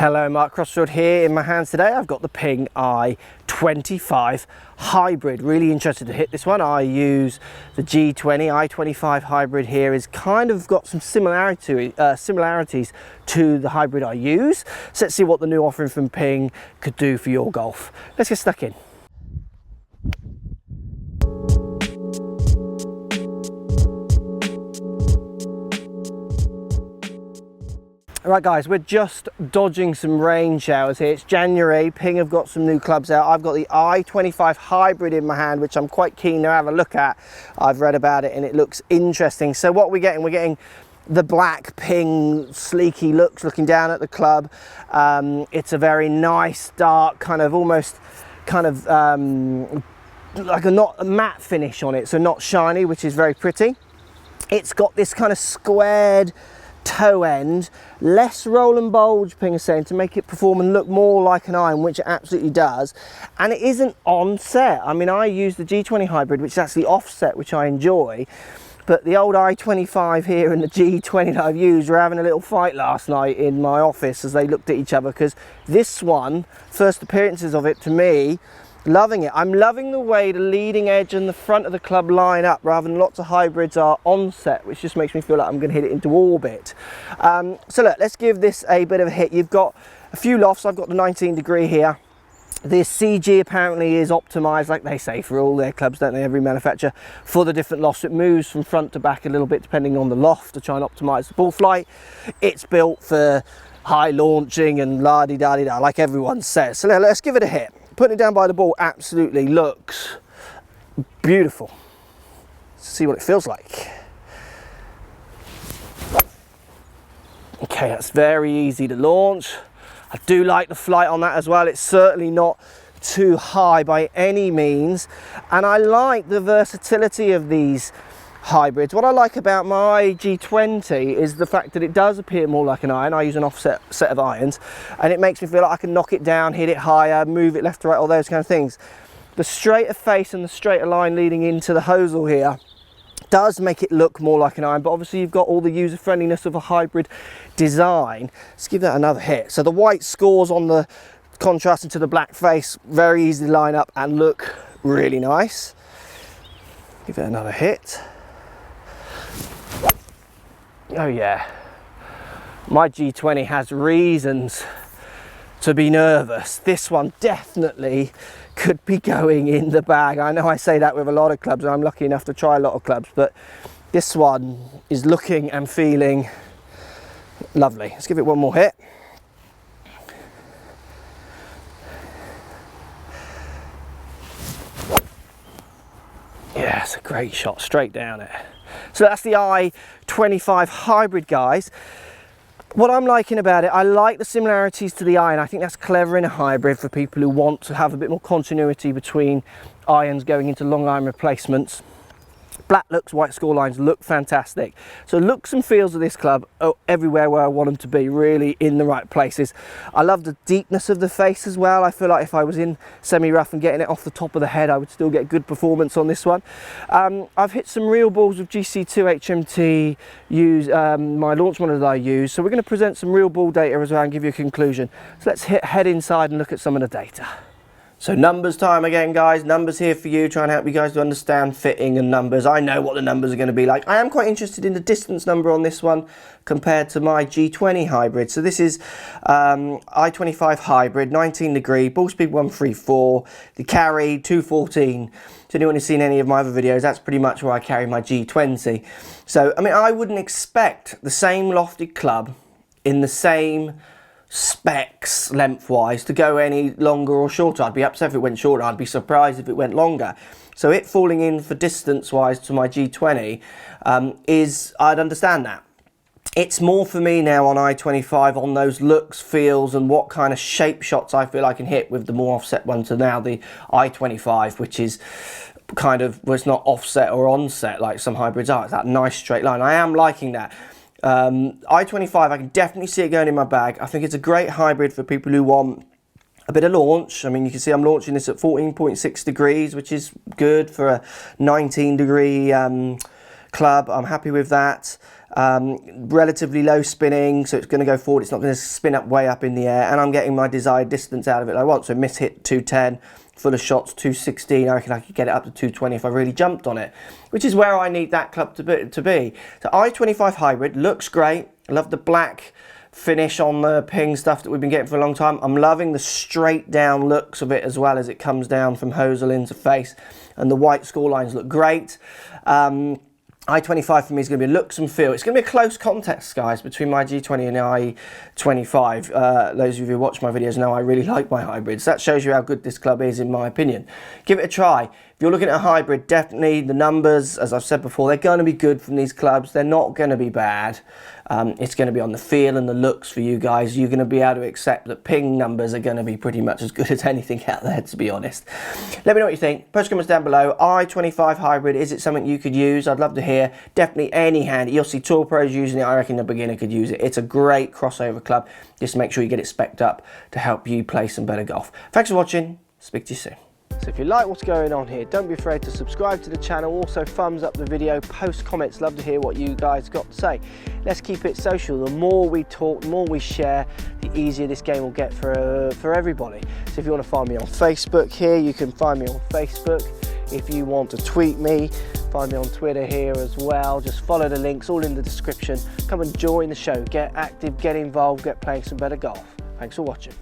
Hello, Mark Crossfield here. In my hands today I've got the Ping i25 hybrid. Really interested to hit this one. I use the G20 i25 hybrid here. Is kind of got some similarities to the hybrid I use. So let's see what the new offering from Ping could do for your golf. Let's get stuck in. Right guys, we're just dodging some rain showers here. It's January. Ping have got some new clubs out. I've got the i25 hybrid in my hand, which I'm quite keen to have a look at. I've read about it and it looks interesting. So what we're getting the black Ping sleeky looks looking down at the club. It's a very nice dark kind of almost kind of like not a matte finish on it, so not shiny, which is very pretty. It's got this kind of squared toe end, less roll and bulge, Ping is saying, to make it perform and look more like an iron, which it absolutely does. And it isn't onset. I mean, I use the G20 hybrid, which is actually offset, which I enjoy, but the old i25 here and the G20 that I've used were having a little fight last night in my office as they looked at each other, because this one, first appearances of it to me, loving it. I'm loving the way the leading edge and the front of the club line up, rather than lots of hybrids are onset, which just makes me feel like I'm going to hit it into orbit. So look, let's give this a bit of a hit. You've got a few lofts. I've got the 19 degree here. The CG apparently is optimized, like they say, for all their clubs, don't they, every manufacturer, for the different lofts. It moves from front to back a little bit depending on the loft to try and optimize the ball flight. It's built for high launching and la-di-da-di-da, like everyone says. So let's give it a hit. Putting it down by the ball absolutely looks beautiful. Let's see what it feels like. Okay, that's very easy to launch. I do like the flight on that as well. It's certainly not too high by any means. And I like the versatility of these hybrids. What I like about my G20 is the fact that it does appear more like an iron. I use an offset set of irons and it makes me feel like I can knock it down, hit it higher, move it left to right, all those kind of things. The straighter face and the straighter line leading into the hosel here does make it look more like an iron, but obviously you've got all the user friendliness of a hybrid design. Let's give that another hit. So the white scores on the contrast into the black face, very easy to line up and look really nice. Give it another hit. Oh yeah, my G20 has reasons to be nervous. This one definitely could be going in the bag. I know I say that with a lot of clubs, and I'm lucky enough to try a lot of clubs, but this one is looking and feeling lovely. Let's give it one more hit. Yeah, it's a great shot, straight down it. So that's the i25 hybrid, guys. What I'm liking about it, I like the similarities to the iron. I think that's clever in a hybrid for people who want to have a bit more continuity between irons going into long iron replacements. Black looks, white score lines look fantastic. So looks and feels of this club are everywhere where I want them to be, really in the right places. I love the deepness of the face as well. I feel like if I was in semi-rough and getting it off the top of the head, I would still get good performance on this one. I've hit some real balls with GC2 HMT, my launch monitor that I use. So we're going to present some real ball data as well and give you a conclusion. So let's head inside and look at some of the data. So numbers time again, guys. Numbers here for you, trying to help you guys to understand fitting and numbers. I know what the numbers are going to be like. I am quite interested in the distance number on this one compared to my G20 hybrid. So this is i25 hybrid, 19 degree, ball speed 134, the carry 214. To anyone who's seen any of my other videos, that's pretty much where I carry my G20. So, I mean, I wouldn't expect the same lofted club in the same specs lengthwise to go any longer or shorter. I'd be upset if it went shorter. I'd be surprised if it went longer. So it falling in for distance wise to my G20 I'd understand that. It's more for me now on i25 on those looks, feels, and what kind of shape shots I feel I can hit with the more offset one to now the i25, which is kind of, well, it's not offset or onset like some hybrids are. It's that nice straight line. I am liking that. i25, I can definitely see it going in my bag. I think it's a great hybrid for people who want a bit of launch. I mean, you can see I'm launching this at 14.6 degrees, which is good for a 19 degree club. I'm happy with that. relatively low spinning, so it's going to go forward, it's not going to spin up way up in the air, and I'm getting my desired distance out of it I want. So miss hit 210, full of shots 216, I reckon I could get it up to 220 if I really jumped on it, which is where I need that club to be. So i25 hybrid looks great. I love the black finish on the ping stuff that we've been getting for a long time. I'm loving the straight down looks of it as well as it comes down from hosel into face, and the white score lines look great. i25 for me is going to be looks and feel. It's going to be a close contest, guys, between my G20 and i25. Those of you who watch my videos know I really like my hybrids. That shows you how good this club is, in my opinion. Give it a try. If you're looking at a hybrid, definitely the numbers, as I've said before, they're going to be good from these clubs. They're not going to be bad. It's going to be on the feel and the looks for you guys. You're going to be able to accept that ping numbers are going to be pretty much as good as anything out there, to be honest. Let me know what you think. Post comments down below. i25 hybrid, is it something you could use? I'd love to hear. Definitely any hand. You'll see Tour Pros using it. I reckon a beginner could use it. It's a great crossover club. Just make sure you get it spec'd up to help you play some better golf. Thanks for watching. Speak to you soon. So if you like what's going on here, don't be afraid to subscribe to the channel. Also thumbs up the video, post comments. Love to hear what you guys got to say. Let's keep it social. The more we talk, the more we share, the easier this game will get for everybody. So if you want to find me on Facebook here, you can find me on Facebook. If you want to tweet me, find me on Twitter here as well. Just follow the links, all in the description. Come and join the show. Get active, get involved, get playing some better golf. Thanks for watching.